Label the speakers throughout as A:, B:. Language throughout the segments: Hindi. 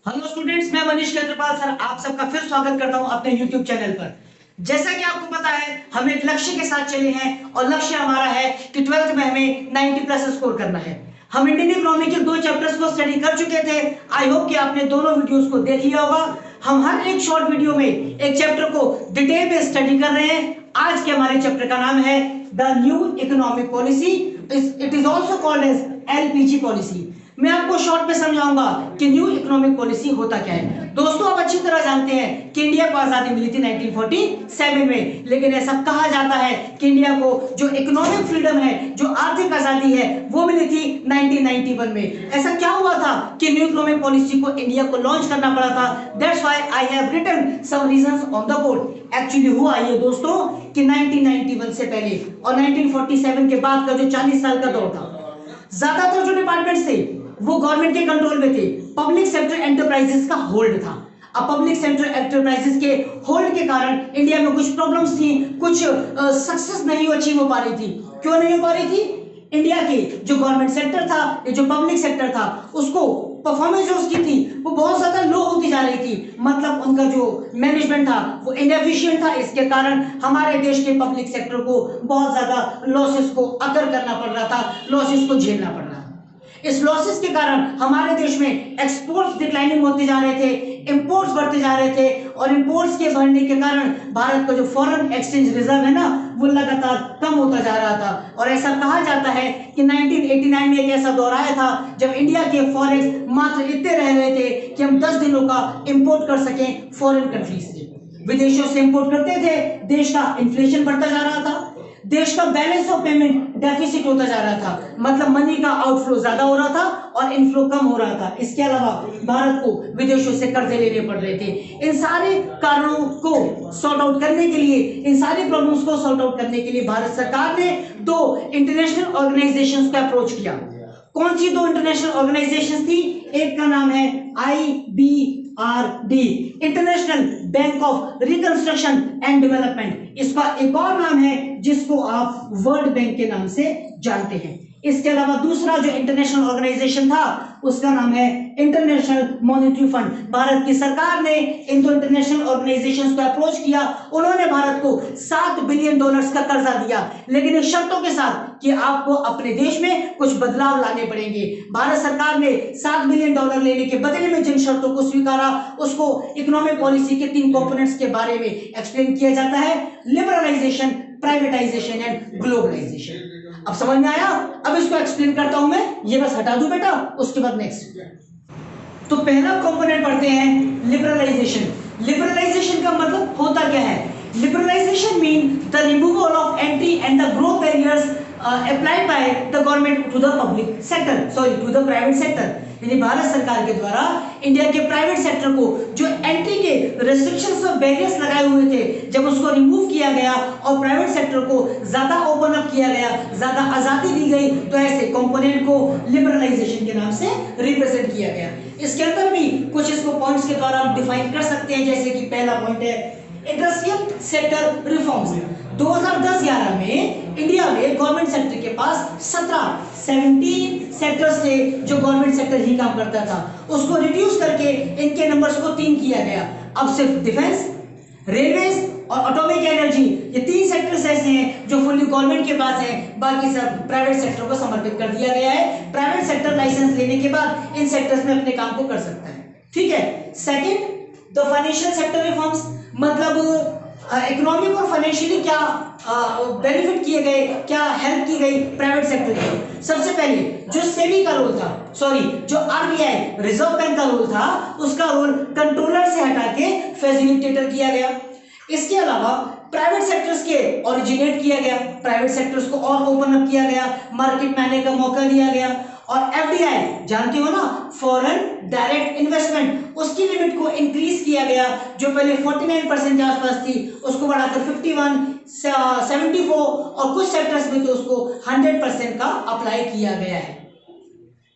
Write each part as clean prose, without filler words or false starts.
A: हेलो स्टूडेंट्स, मैं मनीष केजरीवाल सर आप सबका फिर स्वागत करता हूं अपने यूट्यूब चैनल पर। जैसा कि आपको पता है, हम एक लक्ष्य के साथ चले हैं और लक्ष्य हमारा है कि 12th में हमें 90 प्लस स्कोर करना है। हम इंडियन इकोनॉमी के 2 चैप्टर्स को स्टडी कर चुके थे। आई होप कि आपने दोनों वीडियोस को देख लिया होगा। हम हर एक शॉर्ट वीडियो में एक चैप्टर को डिटेल में स्टडी कर रहे हैं। आज के हमारे चैप्टर का नाम है the new economic policy. It is also called as LPG policy. मैं आपको शॉर्ट में समझाऊंगा कि न्यू इकोनॉमिक पॉलिसी होता क्या है। दोस्तों, आप अच्छी तरह जानते हैं कि इंडिया को आजादी मिली थी 1947 में, लेकिन ऐसा कहा जाता है कि इंडिया को जो इकोनॉमिक फ्रीडम है, जो आर्थिक आजादी है, वो मिली थी 1991 में। ऐसा क्या हुआ था कि न्यू इकोनॉमिक पॉलिसी को इंडिया को लॉन्च करना पड़ा था? That's why I have written some reasons on the board. Actually हुआ ये दोस्तों कि 1991 से पहले और 1947 के बाद का जो 40 साल का दौर था, ज्यादातर जो डिपार्टमेंट्स थे वो गवर्नमेंट के कंट्रोल में थे। पब्लिक सेक्टर एंटरप्राइजेस का होल्ड था। अब पब्लिक सेक्टर एंटरप्राइजेस के होल्ड के कारण इंडिया में कुछ प्रॉब्लम्स थी, कुछ सक्सेस नहीं अचीव हो पा रही थी। क्यों नहीं हो पा रही थी? इंडिया के जो गवर्नमेंट सेक्टर था, जो पब्लिक सेक्टर था, उसको परफॉर्मेंस जो उसकी थी वो बहुत ज्यादा लो होती जा रही थी। मतलब उनका जो मैनेजमेंट था वो इनएफिशिएंट था। इसके कारण हमारे देश के पब्लिक सेक्टर को बहुत ज्यादा लॉसेस को अकर करना पड़ रहा था, लॉसेस को झेलना पड़ रहा था। इस लॉसेस के कारण हमारे देश में एक्सपोर्ट्स डिक्लाइनिंग होते जा रहे थे, इंपोर्ट्स बढ़ते जा रहे थे, और इंपोर्ट्स के बढ़ने के कारण भारत का जो फॉरेन एक्सचेंज रिजर्व है ना, वो लगातार कम होता जा रहा था। और ऐसा कहा जाता है कि 1989 में एक ऐसा दौर आया था जब इंडिया के फॉरेक्स मात्र इतने रह रहे थे कि हम 10 दिनों का इंपोर्ट कर सकें फॉरेन कंट्रीज से। विदेशों से इंपोर्ट करते थे, देश का इन्फ्लेशन बढ़ता जा रहा था, देश का बैलेंस ऑफ पेमेंट डेफिसिट होता जा रहा था। मतलब मनी का आउटफ्लो ज्यादा हो रहा था और इनफ्लो कम हो रहा था। इसके अलावा भारत को विदेशों से कर्जे लेने पड़ रहे थे। इन सारे कारणों को सॉर्ट आउट करने के लिए, इन सारी प्रॉब्लम्स को सॉर्ट आउट करने के लिए भारत सरकार ने 2 इंटरनेशनल ऑर्गेनाइजेशंस का अप्रोच किया। कौन सी 2 इंटरनेशनल ऑर्गेनाइजेशंस थी? एक का नाम है IBRD, international bank of reconstruction and development. इसका एक और नाम है जिसको आप वर्ल्ड बैंक के नाम से जानते हैं। इसके अलावा दूसरा जो इंटरनेशनल ऑर्गेनाइजेशन था उसका नाम है इंटरनेशनल मॉनेटरी फंड। भारत की सरकार ने इन 2 इंटरनेशनल ऑर्गेनाइजेशंस को अप्रोच किया। उन्होंने भारत को $7 बिलियन का कर्जा दिया, लेकिन इन शर्तों के साथ कि आपको अपने देश में कुछ बदलाव लाने पड़ेंगे। भारत सरकार ने $7 बिलियन लेने के बदले में जिन शर्तों को स्वीकारा उसको इकोनॉमिक पॉलिसी के 3 कंपोनेंट्स के बारे में एक्सप्लेन किया जाता है: लिबरलाइजेशन, प्राइवेटाइजेशन एंड ग्लोबलाइजेशन। अब समझ में आया? अब इसको एक्सप्लेन करता हूं मैं, ये बस हटा दूं बेटा, उसके बाद नेक्स्ट। तो पहला कंपोनेंट पढ़ते हैं लिबरलाइजेशन। लिबरलाइजेशन का मतलब होता क्या है? Liberalisation mean the removal of anti and the growth barriers applied by the government to the public sector, sorry to the private sector। यानी भारत सरकार के द्वारा इंडिया के प्राइवेट सेक्टर को जो एंटी के रेस्ट्रिक्शंस और बैरियर्स लगाए हुए थे, जब उसको रिमूव किया गया और प्राइवेट सेक्टर को ज्यादा ओपन अप किया गया, ज्यादा आजादी दी गई, तो ऐसे कंपोनेंट को लिबरलाइजेशन के नाम से रिप्रेजेंट किया गया। इसके अंदर भी कुछ इसको पॉइंट्स के द्वारा हम डिफाइन कर सकते हैं, जैसे कि पहला पॉइंट है इंडस्ट्रियल सेक्टर रिफॉर्म्स। 2010-11 में इंडिया में गवर्नमेंट सेक्टर के पास 17 सेक्टर्स थे जो गवर्नमेंट सेक्टर ही काम करता था। उसको रिड्यूस करके इनके नंबर्स को 3 किया गया। अब सिर्फ डिफेंस, रेलवेज और एटॉमिक एनर्जी, ये 3 सेक्टर्स ऐसे हैं जो फुल्ली गवर्नमेंट के पास है, बाकी सब प्राइवेट सेक्टर को समर्पित कर दिया गया है। प्राइवेट सेक्टर लाइसेंस लेने के बाद इन सेक्टर्स में अपने काम को कर सकता है। ठीक है। Second, the financial sector reforms, मतलब इकोनॉमिक और फाइनेंशियली क्या बेनिफिट किए गए, क्या हेल्प की गई प्राइवेट सेक्टर की। सबसे पहले जो सेबी का रोल था, सॉरी जो RBI रिजर्व बैंक का रोल था, उसका रोल कंट्रोलर से हटा के फैसिलिटेटर किया गया। इसके अलावा प्राइवेट सेक्टर्स के ओरिजिनेट किया गया, प्राइवेट सेक्टर्स को और ओपन अप किया गया, मार्केट में आने का मौका दिया गया। और FDI जानते हो ना, फॉरेन डायरेक्ट इन्वेस्टमेंट, उसकी लिमिट को इंक्रीज किया गया। जो पहले 49% के आसपास थी उसको बढ़ाकर 51, 74 और कुछ सेक्टर्स में तो उसको 100% का अप्लाई किया गया है।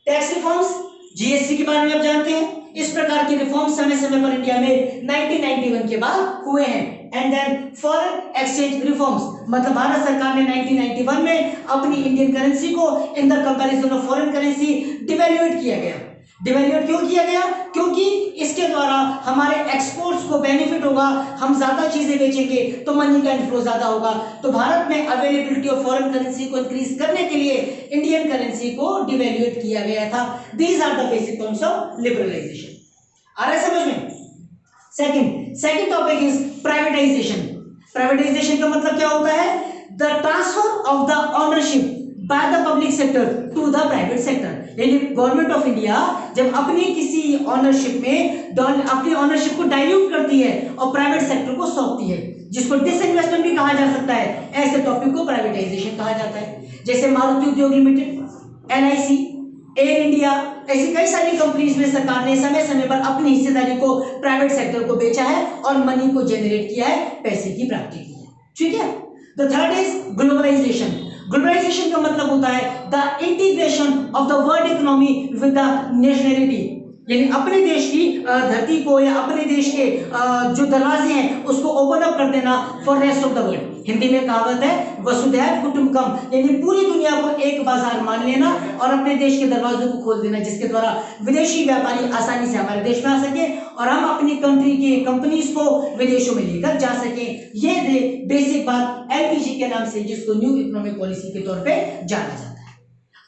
A: टैक्स रिफॉर्म्स, GST के बारे में आप जानते हैं। इस प्रकार की रिफॉर्म समय समय पर इंडिया में 1991 के बाद हुए हैं। And then foreign exchange reforms, मतलब भारत सरकार ने 1991 में अपनी इंडियन करेंसी को in the comparison of foreign currency devaluate किया गया। डिवैल्यूएट क्यों किया गया? क्योंकि हमारे एक्सपोर्ट्स को बेनिफिट होगा, हम ज्यादा चीजें बेचेंगे तो मनी का इनफ्लो ज्यादा होगा। तो भारत में अवेलेबिलिटी ऑफ फॉरेन करेंसी को इंक्रीज करने के लिए इंडियन करेंसी को डिवैल्यूएट किया गया था। These are the basic points of liberalisation. आ रहा है समझ में? Second topic is privatisation. Privatisation का मतलब क्या होता है? The transfer of the ownership by the public sector to the private sector. यानी गवर्नमेंट ऑफ इंडिया जब अपनी किसी ऑनरशिप में अपनी ऑनरशिप को डाइल्यूट करती है और प्राइवेट सेक्टर को सौंपती है, जिसको डिसइन्वेस्टमेंट भी कहा जा सकता है, ऐसे टॉपिक को प्राइवेटाइजेशन कहा जाता है। जैसे मारुति उद्योग लिमिटेड, एलआईसी, एयर इंडिया, ऐसी कई सारी कंपनीज में सरकार ने समय समय पर अपनी हिस्सेदारी को प्राइवेट सेक्टर को बेचा है और मनी को जनरेट किया है, पैसे की प्राप्ति की है। ठीक है। The third is globalisation. Globalisation का मतलब होता है the integration of the world economy with the nationality, यानी अपने देश की धरती को या अपने देश के जो दरवाजे हैं उसको ओपन अप कर देना for rest of the world. Hindi में कहावत है वसुधैव कुटुंबकम, यानी पूरी दुनिया को एक बाजार मान लेना और अपने देश के दरवाजों को खोल देना, जिसके द्वारा विदेशी व्यापारी आसानी से हमारे देश में आ सके और हम अपनी कंट्री की कंपनीज को विदेशों में लेकर जा सके। ये बेसिक बात एलपीजी के नाम से, जिसको न्यू इकोनॉमिक पॉलिसी के तौर पे जाना जाता है।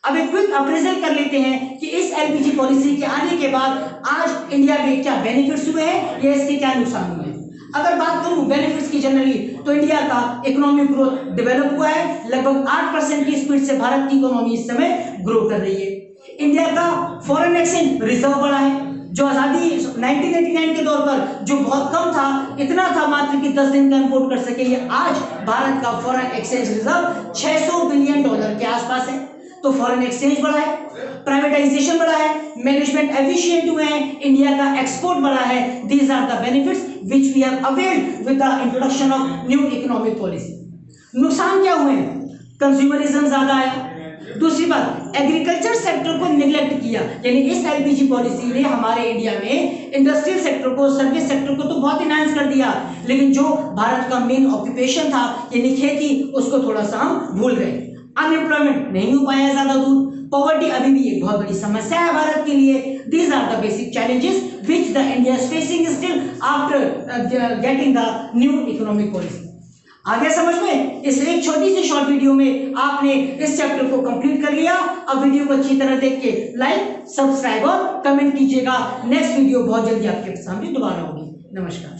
A: अब एक क्विक अप्रेजल कर लेते हैं कि इस एलपीजी पॉलिसी के आने के बाद आज इंडिया में क्या बेनिफिट्स हुए हैं या इसके क्या नुकसान हुए हैं। अगर बात करूं बेनिफिट्स की जनरली, तो इंडिया का इकोनॉमिक ग्रोथ डेवलप हुआ है। लगभग 8% की स्पीड से भारत की इकोनॉमी इस समय ग्रो कर रही है। इंडिया का फॉरेन एक्सचेंज रिजर्व बढ़ा है, जो आजादी 1989 के दौर पर जो बहुत कम था, इतना था मात्र कि 10 दिन का इंपोर्ट कर सके, ये आज भारत का फॉरेन एक्सचेंज रिजर्व $600 बिलियन के आसपास है। तो फॉरेन एक्सचेंज बढ़ा है, प्राइवेटाइजेशन बढ़ा है, मैनेजमेंट एफिशिएंट हुए हैं, इंडिया का एक्सपोर्ट बढ़ा है। These are the benefits which we have availed with the introduction of new economic policy. नुकसान क्या हुए हैं? कंज्यूमरिज्म ज्यादा आया। दूसरी बात, एग्रीकल्चर सेक्टर को निगलेक्ट किया, यानी इस एलपीजी पॉलिसी ने हमारे इंडिया में इंडस्ट्रियल सेक्टर को, सर्विस सेक्टर को तो बहुत इनहांस कर दिया, लेकिन जो भारत का मेन ऑक्यूपेशन था यानी खेती, उसको थोड़ा सा हम भूल गए। अनएम्प्लॉयमेंट नहीं हो पाया ज्यादा दूर, पॉवर्टी अभी भी एक बहुत बड़ी समस्या है भारत के लिए। These are the basic challenges which the India is facing still after getting the new economic policy. आगे समझ में? इस एक छोटी सी शॉर्ट वीडियो में आपने इस चैप्टर को कंप्लीट कर लिया। अब वीडियो को अच्छी तरह देख के लाइक, सब्सक्राइब और कमेंट कीजिएगा। नेक्स्ट वीडियो बहुत जल्दी आपके सामने दोबारा होगी। नमस्कार।